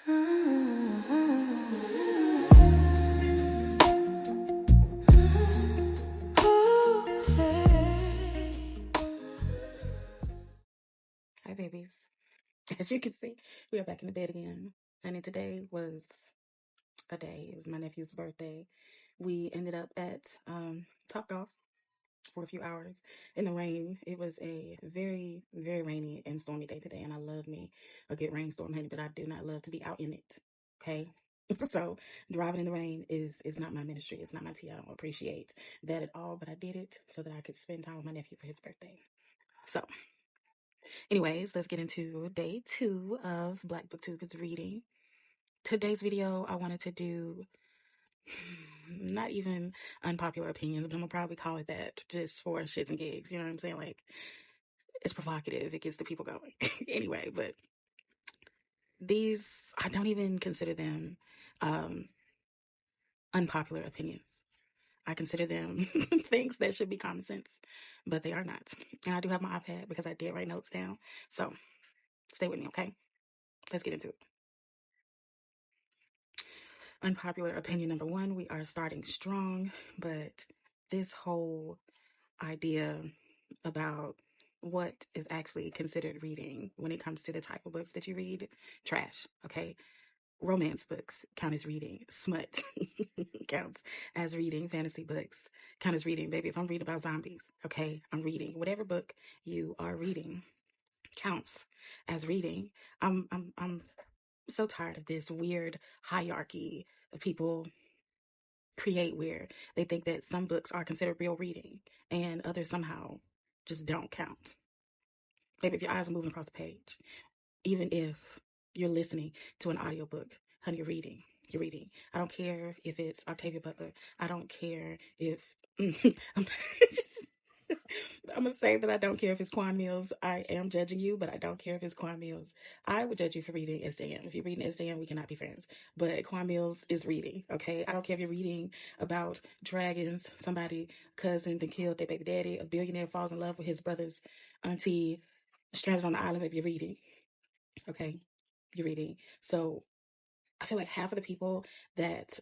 Hi, babies. As you can see, we are back in the bed again. And today was a day. It was my nephew's birthday. We ended up at Topgolf for a few hours in the rain. It was a very, very rainy and stormy day today. And I love me a good rainstorm, honey, but I do not love to be out in it. Okay. So driving in the rain is not my ministry. It's not my tea. I don't appreciate that at all, but I did it so that I could spend time with my nephew for his birthday. So anyways, let's get into day 2 of Black BookTube is reading. Today's video, I wanted to do not even unpopular opinions, but I'm gonna probably call it that just for shits and gigs. You know what I'm saying? Like, it's provocative. It gets the people going. Anyway, but these, I don't even consider them um, unpopular opinions. I consider them things that should be common sense, but they are not. And I do have my iPad because I did write notes down. So stay with me, okay? Let's get into it. Unpopular opinion number 1, we are starting strong, but this whole idea about what is actually considered reading when it comes to the type of books that you read, trash, okay? Romance books count as reading. Smut counts as reading. Fantasy books count as reading. Baby, if I'm reading about zombies, okay, I'm reading. Whatever book you are reading counts as reading. I'm so tired of this weird hierarchy of people create where they think that some books are considered real reading and others somehow just don't count. Baby, if your eyes are moving across the page, even if you're listening to an audiobook, honey, you're reading. You're reading. I don't care if it's Octavia Butler. I don't care if I'm, I'm gonna say that I don't care if it's Quan Mills. I am judging you, but I don't care if it's Quan Mills. I would judge you for reading SJM. If you're reading SJM, we cannot be friends. But Quan Mills is reading, okay? I don't care if you're reading about dragons, somebody cousin then killed their baby daddy, a billionaire falls in love with his brother's auntie, stranded on the island. If you're reading, okay? You're reading. So I feel like half of the people that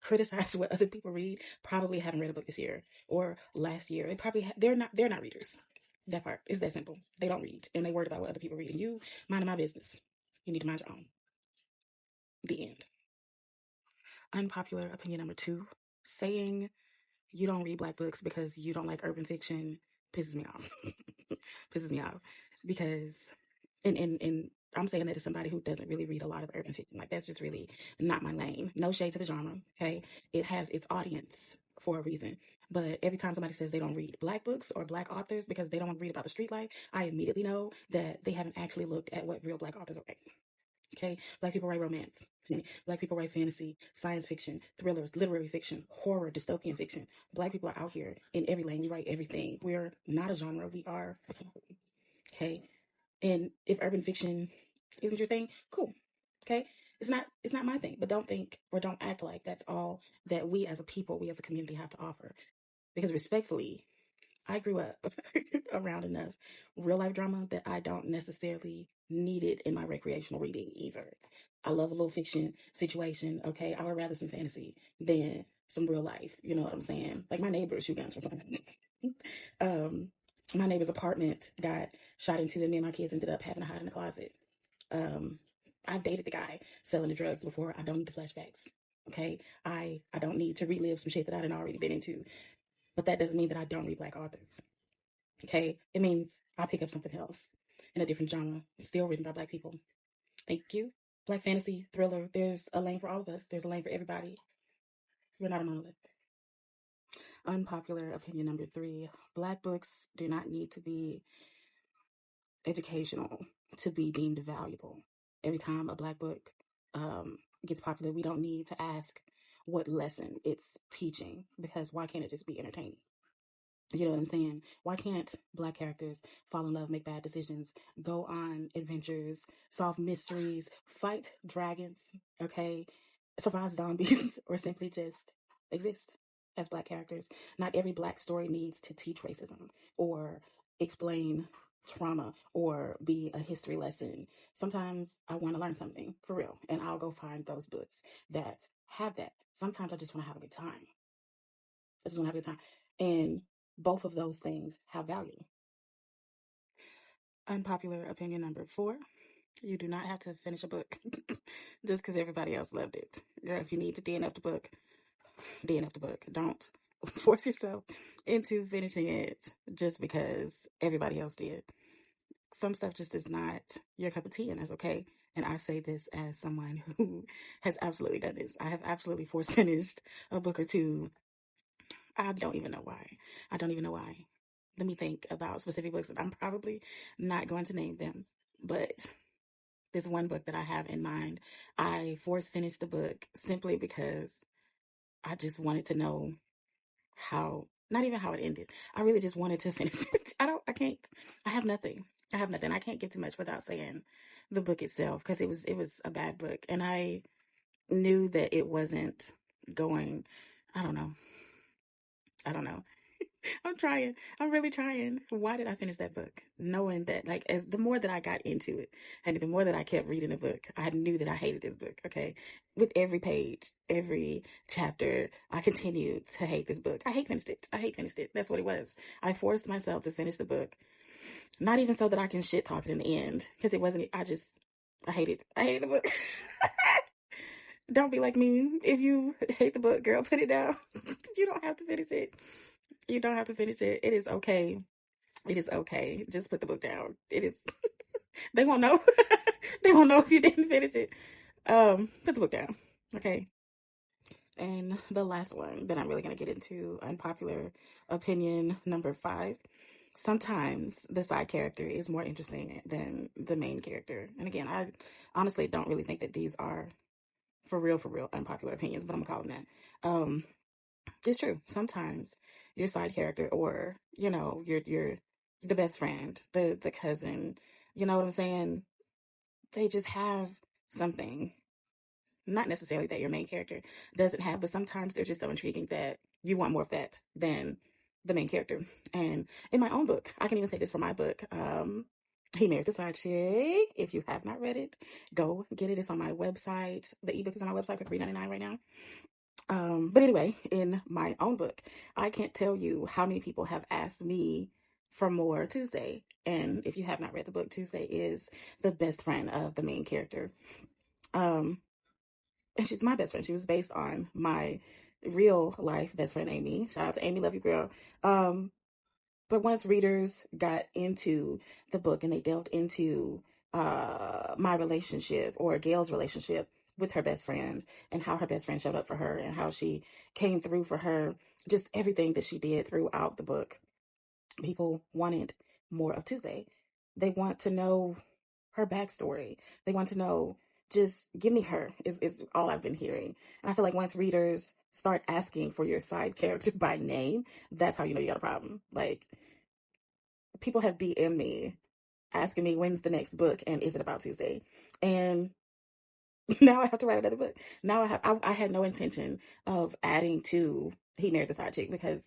criticize what other people read probably haven't read a book this year or last year. They probably they're not readers. That part is that simple. They don't read and they worried about what other people read. And you minding my business. You need to mind your own. The end. Unpopular opinion number 2: saying you don't read Black books because you don't like urban fiction pisses me off. Pisses me off because and I'm saying that as somebody who doesn't really read a lot of urban fiction. Like, that's just really not my lane. No shade to the genre, okay? It has its audience for a reason. But every time somebody says they don't read Black books or Black authors because they don't want to read about the street life, I immediately know that they haven't actually looked at what real Black authors are writing. Okay? Black people write romance. Black people write fantasy, science fiction, thrillers, literary fiction, horror, dystopian fiction. Black people are out here in every lane. We write everything. We're not a genre. We are. Okay? And if urban fiction isn't your thing, cool. Okay? It's not my thing, but don't think or don't act like that's all that we as a people, we as a community have to offer. Because respectfully, I grew up around enough real life drama that I don't necessarily need it in my recreational reading either. I love a little fiction situation, okay? I would rather some fantasy than some real life. You know what I'm saying? Like, my neighbor shoot guns for fun. um, my neighbor's apartment got shot into, and me and my kids ended up having to hide in the closet. Um, I've dated the guy selling the drugs before. I don't need the flashbacks. Okay, I don't need to relive some shit that I didn't already been into. But that doesn't mean that I don't read Black authors. Okay, it means I pick up something else in a different genre, still written by Black people. Thank you. Black fantasy, thriller. There's a lane for all of us. There's a lane for everybody. We're not a monolith. Unpopular opinion number 3: Black books do not need to be educational to be deemed valuable. Every time a Black book gets popular, we don't need to ask what lesson it's teaching, because why can't it just be entertaining? You know what I'm saying? Why can't Black characters fall in love, make bad decisions, go on adventures, solve mysteries, fight dragons, okay, survive zombies, or simply just exist as Black characters? Not every Black story needs to teach racism or explain trauma or be a history lesson. Sometimes I want to learn something for real, and I'll go find those books that have that. Sometimes I just want to have a good time. I just want to have a good time. And both of those things have value. Unpopular opinion number 4. You do not have to finish a book just because everybody else loved it. Girl, if you need to DNF the book, DNF the book. Don't force yourself into finishing it just because everybody else did. Some stuff just is not your cup of tea, and that's okay. And I say this as someone who has absolutely done this. I have absolutely force finished a book or two. I don't even know why. I don't even know why. Let me think about specific books, and I'm probably not going to name them. But this one book that I have in mind, I force finished the book simply because I just wanted to know how, not even how it ended. I really just wanted to finish it. I have nothing. I can't give too much without saying the book itself, because it was a bad book. And I knew that it wasn't going, I don't know. I'm trying. I'm really trying. Why did I finish that book? Knowing that, like, as the more that I got into it and the more that I kept reading the book, I knew that I hated this book. Okay. With every page, every chapter, I continued to hate this book. I hate finished it. That's what it was. I forced myself to finish the book. Not even so that I can shit talk it in the end. Because it wasn't, I hated the book. Don't be like me. If you hate the book, girl, put it down. You don't have to finish it. You don't have to finish it. It is okay. It is okay. Just put the book down. It is. They won't know. They won't know if you didn't finish it. Put the book down. Okay. And the last one that I'm really going to get into, unpopular opinion number 5. Sometimes the side character is more interesting than the main character. And again, I honestly don't really think that these are for real, unpopular opinions, but I'm going to call them that. It's true. Sometimes your side character, or, your the best friend, the cousin, you know what I'm saying? They just have something, not necessarily that your main character doesn't have, but sometimes they're just so intriguing that you want more of that than the main character. And in my own book, I can even say this for my book, He Married the Side Chick. If you have not read it, go get it. It's on my website. The ebook is on my website for $3.99 right now. But anyway, in my own book, I can't tell you how many people have asked me for more Tuesday. And if you have not read the book, Tuesday is the best friend of the main character. And she's my best friend. She was based on my real life best friend, Amy. Shout out to Amy. Love you, girl. But once readers got into the book and they delved into my relationship, or Gail's relationship with her best friend, and how her best friend showed up for her and how she came through for her, just everything that she did throughout the book, people wanted more of Tuesday. They want to know her backstory. They want to know, just give me her, is all I've been hearing. And I feel like once readers start asking for your side character by name, that's how you know you got a problem. Like, people have DM'd me asking me when's the next book and is it about Tuesday? And now I have to write another book. Now I had no intention of adding to He Married the Side Chick, because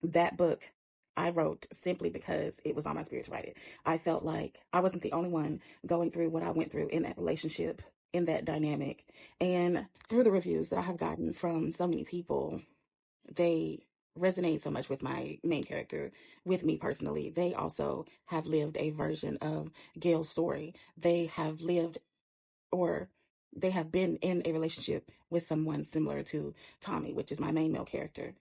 that book I wrote simply because it was on my spirit to write it. I felt like I wasn't the only one going through what I went through in that relationship, in that dynamic. And through the reviews that I have gotten from so many people, they resonate so much with my main character, with me personally. They also have lived a version of Gail's story. They have lived, or they have been in a relationship with someone similar to Tommy, which is my main male character.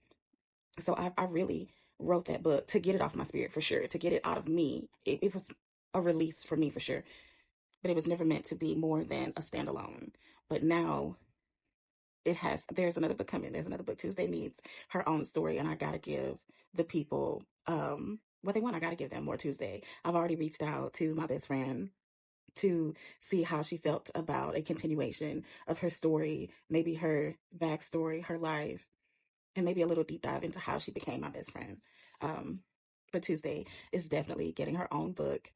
So I really wrote that book to get it off my spirit, for sure, to get it out of me. It was a release for me, for sure. But it was never meant to be more than a standalone. But now there's another book coming. There's another book. Tuesday needs her own story, and I got to give the people what they want. I got to give them more Tuesday. I've already reached out to my best friend to see how she felt about a continuation of her story, maybe her backstory, her life, and maybe a little deep dive into how she became my best friend. But Tuesday is definitely getting her own book.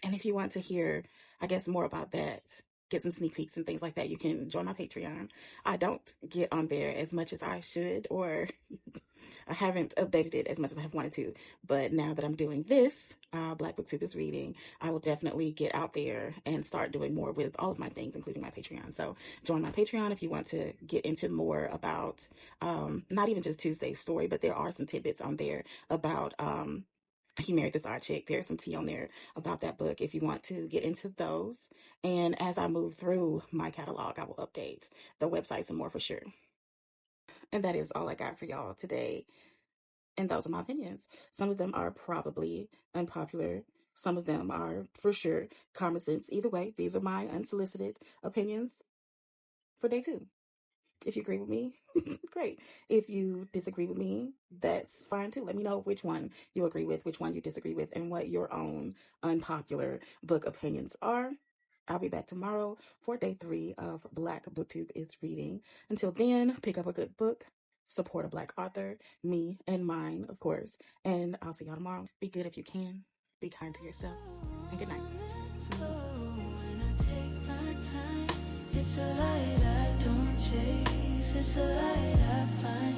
And if you want to hear, I guess, more about that, get some sneak peeks and things like that, you can join my Patreon. I don't get on there as much as I should, or I haven't updated it as much as I have wanted to, but now that I'm doing this, Black BookTube is reading, I will definitely get out there and start doing more with all of my things, including my Patreon. So join my Patreon if you want to get into more about, not even just Tuesday's story, but there are some tidbits on there about, He Married This Odd Chick. There's some tea on there about that book if you want to get into those. And as I move through my catalog, I will update the website some more for sure. And that is all I got for y'all today. And those are my opinions. Some of them are probably unpopular. Some of them are for sure common sense. Either way, these are my unsolicited opinions for day 2. If you agree with me, great. If you disagree with me, that's fine too. Let me know which one you agree with, which one you disagree with, and what your own unpopular book opinions are. I'll be back tomorrow for day 3 of Black BookTube is reading. Until then, pick up a good book, support a Black author, me and mine, of course. And I'll see y'all tomorrow. Be good if you can. Be kind to yourself. And good night. It's a light I don't chase, it's a light I find.